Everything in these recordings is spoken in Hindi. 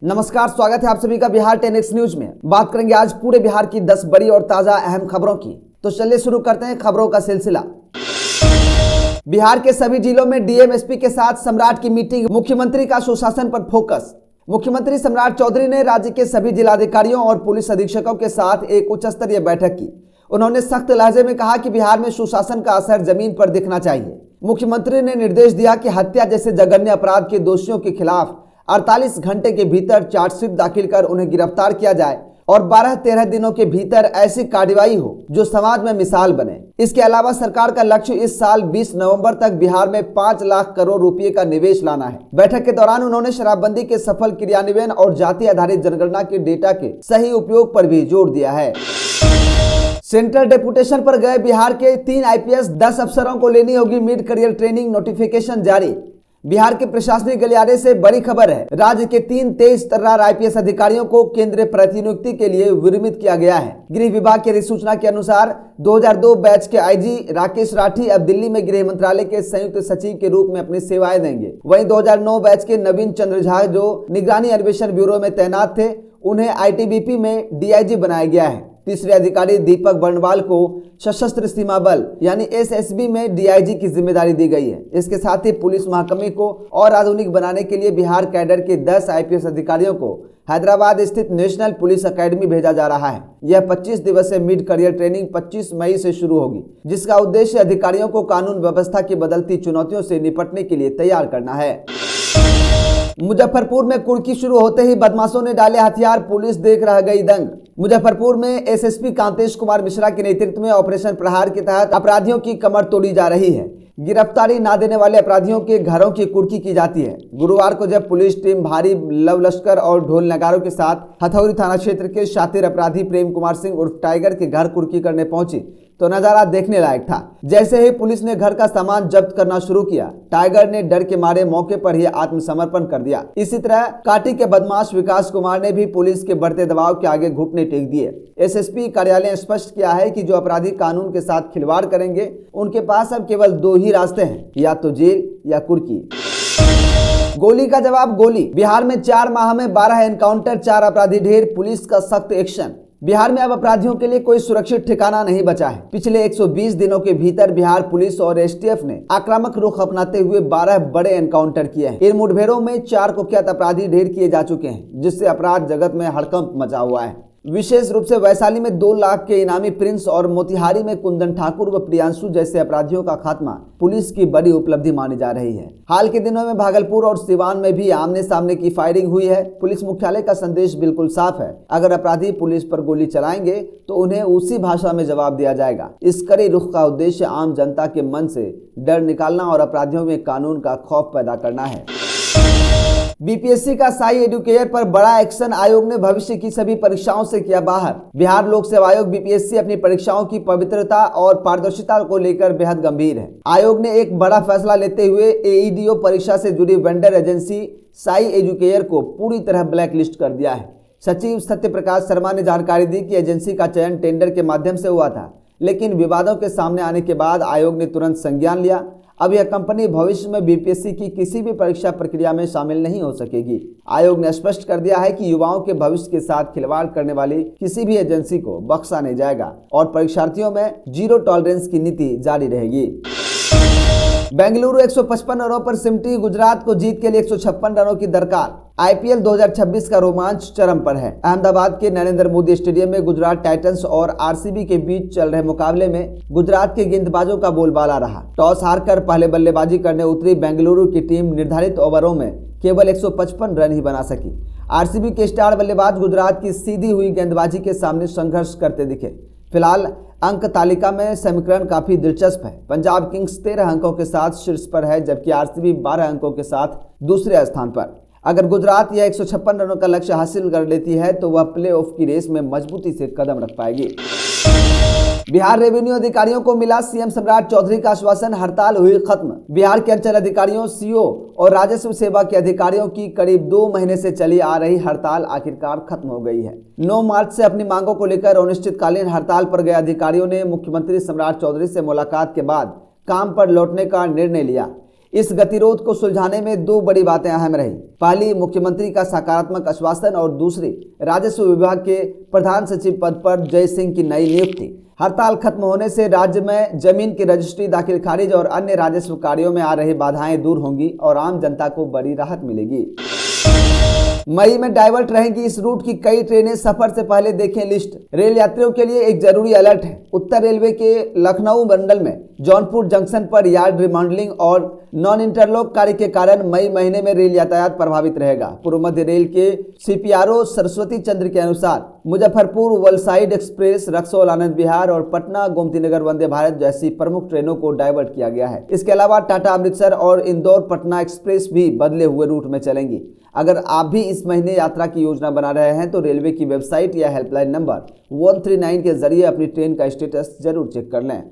नमस्कार, स्वागत है आप सभी का बिहार 10X न्यूज में। बात करेंगे आज पूरे बिहार की 10 बड़ी और ताजा अहम खबरों की। तो चलिए शुरू करते हैं खबरों का सिलसिला। बिहार के सभी जिलों में डीएम एसपी के साथ सम्राट की मीटिंग, मुख्यमंत्री का सुशासन पर फोकस। मुख्यमंत्री सम्राट चौधरी ने राज्य के सभी जिलाधिकारियों और पुलिस अधीक्षकों के साथ एक उच्च स्तरीय बैठक की। उन्होंने सख्त लहजे में कहा कि बिहार में सुशासन का असर जमीन पर दिखना चाहिए। मुख्यमंत्री ने निर्देश दिया कि हत्या जैसे जघन्य अपराध के दोषियों के खिलाफ 48 घंटे के भीतर चार्जशीट दाखिल कर उन्हें गिरफ्तार किया जाए और 12-13 दिनों के भीतर ऐसी कार्रवाई हो जो समाज में मिसाल बने। इसके अलावा सरकार का लक्ष्य इस साल 20 नवंबर तक बिहार में 5 लाख करोड़ रुपए का निवेश लाना है। बैठक के दौरान उन्होंने शराबबंदी के सफल क्रियान्वयन और जाति आधारित जनगणना के डेटा के सही उपयोग पर भी जोर दिया है। सेंट्रल डेपुटेशन पर गए बिहार के 3 आईपीएस 10 अफसरों को लेनी होगी मिड करियर ट्रेनिंग, नोटिफिकेशन जारी। बिहार के प्रशासनिक गलियारे से बड़ी खबर है। राज्य के 3 तेज तर्रार आईपीएस अधिकारियों को केंद्रीय प्रतिनियुक्ति के लिए विरमित किया गया है। गृह विभाग की अधिसूचना के अनुसार 2002 बैच के आईजी राकेश राठी अब दिल्ली में गृह मंत्रालय के संयुक्त सचिव के रूप में अपनी सेवाएं देंगे। वहीं 2009 बैच के नवीन चंद्र झा जो निगरानी अन्वेषण ब्यूरो में तैनात थे, उन्हें आईटीबीपी में डीआईजी बनाया गया है। तीसरे अधिकारी दीपक बर्णवाल को सशस्त्र सीमा बल यानी एसएसबी में डीआईजी की जिम्मेदारी दी गई है। इसके साथ ही पुलिस महकमे को और आधुनिक बनाने के लिए बिहार कैडर के 10 आईपीएस अधिकारियों को हैदराबाद स्थित नेशनल पुलिस एकेडमी भेजा जा रहा है। यह 25 दिवसीय मिड करियर ट्रेनिंग 25 मई से शुरू होगी, जिसका उद्देश्य अधिकारियों को कानून व्यवस्था की बदलती चुनौतियों से निपटने के लिए तैयार करना है। मुजफ्फरपुर में कुर्की शुरू होते ही बदमाशों ने डाले हथियार, पुलिस देख रह गई दंग। मुजफ्फरपुर में एसएसपी कांतेश कुमार मिश्रा के नेतृत्व में ऑपरेशन प्रहार के तहत अपराधियों की कमर तोड़ी जा रही है। गिरफ्तारी ना देने वाले अपराधियों के घरों की कुर्की की जाती है। गुरुवार को जब पुलिस टीम भारी लव लश्कर और ढोल नगारों के साथ हथौड़ी थाना क्षेत्र के शातिर अपराधी प्रेम कुमार सिंह उर्फ टाइगर के घर कुर्की करने पहुंची तो नजारा देखने लायक था। जैसे ही पुलिस ने घर का सामान जब्त करना शुरू किया, टाइगर ने डर के मारे मौके पर ही आत्मसमर्पण कर दिया। इसी तरह काटी के बदमाश विकास कुमार ने भी पुलिस के बढ़ते दबाव के आगे घुटने टेक दिए। एसएसपी कार्यालय ने स्पष्ट किया है कि जो अपराधी कानून के साथ खिलवाड़ करेंगे उनके पास अब केवल 2 ही रास्ते हैं, या तो जेल या कुर्की। गोली का जवाब गोली। बिहार में 4 माह में 12 एनकाउंटर, 4 अपराधी ढेर, पुलिस का सख्त एक्शन। बिहार में अब अपराधियों के लिए कोई सुरक्षित ठिकाना नहीं बचा है। पिछले 120 दिनों के भीतर बिहार पुलिस और एसटीएफ ने आक्रामक रुख अपनाते हुए 12 बड़े एनकाउंटर किए हैं। इन मुठभेड़ों में 4 कुख्यात अपराधी ढेर किए जा चुके हैं, जिससे अपराध जगत में हड़कंप मचा हुआ है। विशेष रूप से वैशाली में 2 लाख के इनामी प्रिंस और मोतिहारी में कुंदन ठाकुर व प्रियांशु जैसे अपराधियों का खात्मा पुलिस की बड़ी उपलब्धि मानी जा रही है। हाल के दिनों में भागलपुर और सिवान में भी आमने सामने की फायरिंग हुई है। पुलिस मुख्यालय का संदेश बिल्कुल साफ है, अगर अपराधी पुलिस पर गोली चलाएंगे तो उन्हें उसी भाषा में जवाब दिया जाएगा। इस कड़े रुख का उद्देश्य आम जनता के मन से डर निकालना और अपराधियों में कानून का खौफ पैदा करना है। बीपीएससी का साई एडुकेयर पर बड़ा एक्शन, आयोग ने भविष्य की सभी परीक्षाओं से किया बाहर। बिहार लोक सेवा आयोग बीपीएससी अपनी परीक्षाओं की पवित्रता और पारदर्शिता को लेकर बेहद गंभीर है। आयोग ने एक बड़ा फैसला लेते हुए एईडीओ परीक्षा से जुड़ी वेंडर एजेंसी साई एडुकेयर को पूरी तरह ब्लैक लिस्ट कर दिया है। सचिव सत्य प्रकाश शर्मा ने जानकारी दी कि एजेंसी का चयन टेंडर के माध्यम से हुआ था, लेकिन विवादों के सामने आने के बाद आयोग ने तुरंत संज्ञान लिया। अब यह कंपनी भविष्य में बीपीएससी की किसी भी परीक्षा प्रक्रिया में शामिल नहीं हो सकेगी। आयोग ने स्पष्ट कर दिया है कि युवाओं के भविष्य के साथ खिलवाड़ करने वाली किसी भी एजेंसी को बख्शा नहीं जाएगा और परीक्षार्थियों में जीरो टॉलरेंस की नीति जारी रहेगी। बेंगलुरु 155 रनों पर सिमटी, गुजरात को जीत के लिए 156 रनों की दरकार। आईपीएल 2026 का रोमांच चरम पर है। अहमदाबाद के नरेंद्र मोदी स्टेडियम में गुजरात टाइटंस और आरसीबी के बीच चल रहे मुकाबले में गुजरात के गेंदबाजों का बोलबाला रहा। टॉस हारकर पहले बल्लेबाजी करने उतरी बेंगलुरु की टीम निर्धारित ओवरों में केवल 155 रन ही बना सकी। आरसीबी के स्टार बल्लेबाज गुजरात की सीधी हुई गेंदबाजी के सामने संघर्ष करते दिखे। फिलहाल अंक तालिका में समीकरण काफी दिलचस्प है। पंजाब किंग्स 13 अंकों के साथ शीर्ष पर है, जबकि आरसीबी 12 अंकों के साथ दूसरे स्थान पर। अगर गुजरात यह 156 रनों का लक्ष्य हासिल कर लेती है तो वह प्लेऑफ की रेस में मजबूती से कदम रख पाएगी। बिहार रेवेन्यू अधिकारियों को मिला सीएम सम्राट चौधरी का आश्वासन, हड़ताल हुई खत्म। बिहार के अंचल अधिकारियों, सीओ और राजस्व सेवा के अधिकारियों की करीब 2 महीने से चली आ रही हड़ताल आखिरकार खत्म हो गई है। 9 मार्च से अपनी मांगों को लेकर अनिश्चितकालीन हड़ताल पर गए अधिकारियों ने मुख्यमंत्री सम्राट चौधरी से मुलाकात के बाद काम पर लौटने का निर्णय लिया। इस गतिरोध को सुलझाने में दो बड़ी बातें अहम रही। पहली, मुख्यमंत्री का सकारात्मक आश्वासन और दूसरी, राजस्व विभाग के प्रधान सचिव पद पर जय सिंह की नई नियुक्ति। हड़ताल खत्म होने से राज्य में जमीन की रजिस्ट्री, दाखिल खारिज और अन्य राजस्व कार्यों में आ रही बाधाएं दूर होंगी और आम जनता को बड़ी राहत मिलेगी। मई में डाइवर्ट रहेंगी इस रूट की कई ट्रेनें। सफर से पहले देखें लिस्ट। रेल यात्रियों के लिए एक जरूरी अलर्ट है। उत्तर रेलवे के लखनऊ मंडल में जौनपुर जंक्शन पर यार्ड रिमॉडलिंग और नॉन इंटरलॉक कार्य के कारण मई महीने में रेल यातायात प्रभावित रहेगा। पूर्व मध्य रेल के CPRO सरस्वती चंद्र के अनुसार मुजफ्फरपुर वलसाइड एक्सप्रेस, रक्सौल आनंद विहार और पटना गोमतीनगर वंदे भारत जैसी प्रमुख ट्रेनों को डाइवर्ट किया गया है। इसके अलावा टाटा अमृतसर और इंदौर पटना एक्सप्रेस भी बदले हुए रूट में चलेंगी। अगर आप भी इस महीने यात्रा की योजना बना रहे हैं तो रेलवे की वेबसाइट या हेल्पलाइन नंबर 139 के जरिए अपनी ट्रेन का स्टेटस जरूर चेक कर लें।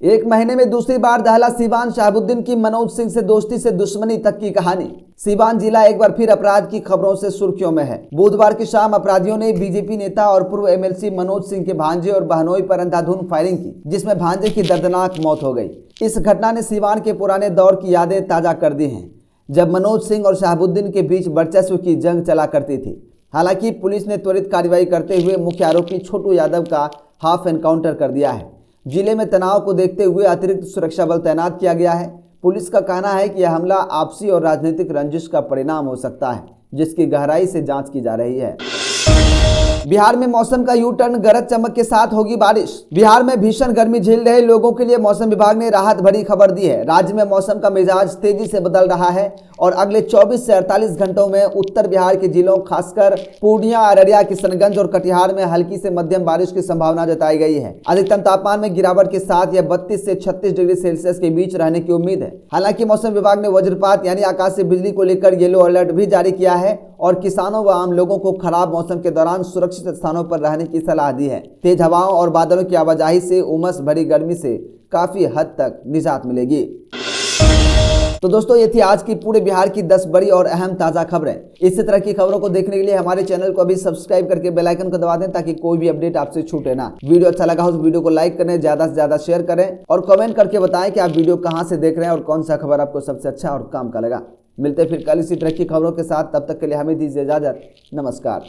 एक महीने में दूसरी बार दहला सीवान। शहाबुद्दीन की मनोज सिंह से दोस्ती से दुश्मनी तक की कहानी। सीवान जिला एक बार फिर अपराध की खबरों से सुर्खियों में है। बुधवार की शाम अपराधियों ने बीजेपी नेता और पूर्व MLC मनोज सिंह के भांजे और बहनोई पर अंधाधुंध फायरिंग की, जिसमें भांजे की दर्दनाक मौत हो गई। इस घटना ने सीवान के पुराने दौर की यादें ताजा कर दी हैं, जब मनोज सिंह और शहाबुद्दीन के बीच वर्चस्व की जंग चला करती थी। हालांकि पुलिस ने त्वरित कार्रवाई करते हुए मुख्य आरोपी छोटू यादव का हाफ एनकाउंटर कर दिया है। जिले में तनाव को देखते हुए अतिरिक्त सुरक्षा बल तैनात किया गया है। पुलिस का कहना है कि यह हमला आपसी और राजनीतिक रंजिश का परिणाम हो सकता है, जिसकी गहराई से जांच की जा रही है। बिहार में मौसम का यू टर्न, गरज चमक के साथ होगी बारिश। बिहार में भीषण गर्मी झेल रहे लोगों के लिए मौसम विभाग ने राहत भरी खबर दी है। राज्य में मौसम का मिजाज तेजी से बदल रहा है और अगले 24 से 48 घंटों में उत्तर बिहार के जिलों खासकर पूर्णिया, अररिया, किशनगंज और कटिहार में हल्की से मध्यम बारिश की संभावना जताई गई है। अधिकतम तापमान में गिरावट के साथ यह 32 से 36 डिग्री सेल्सियस के बीच रहने की उम्मीद है। हालांकि मौसम विभाग ने वज्रपात यानी आकाशीय बिजली को लेकर येलो अलर्ट भी जारी किया है और किसानों व आम लोगों को खराब मौसम के दौरान सुरक्षित स्थानों पर रहने की सलाह दी है। तेज हवाओं और बादलों की आवाजाही से उमस भरी गर्मी से काफी हद तक निजात मिलेगी। तो दोस्तों, ये थी आज की पूरे बिहार की 10 बड़ी और अहम ताजा खबरें। इसी तरह की खबरों को देखने के लिए हमारे चैनल को अभी सब्सक्राइब करके बेल आइकन को दबा दें, ताकि कोई भी अपडेट आपसे छूटे ना। वीडियो अच्छा लगा हो तो वीडियो को लाइक करें, ज्यादा से ज्यादा शेयर करें और कमेंट करके बताएं कि आप वीडियो कहां से देख रहे हैं और कौन सा खबर आपको सबसे अच्छा और काम का लगा। मिलते फिर कल इसी तरह की खबरों के साथ। तब तक के लिए हमें दीजिए इजाजत। नमस्कार।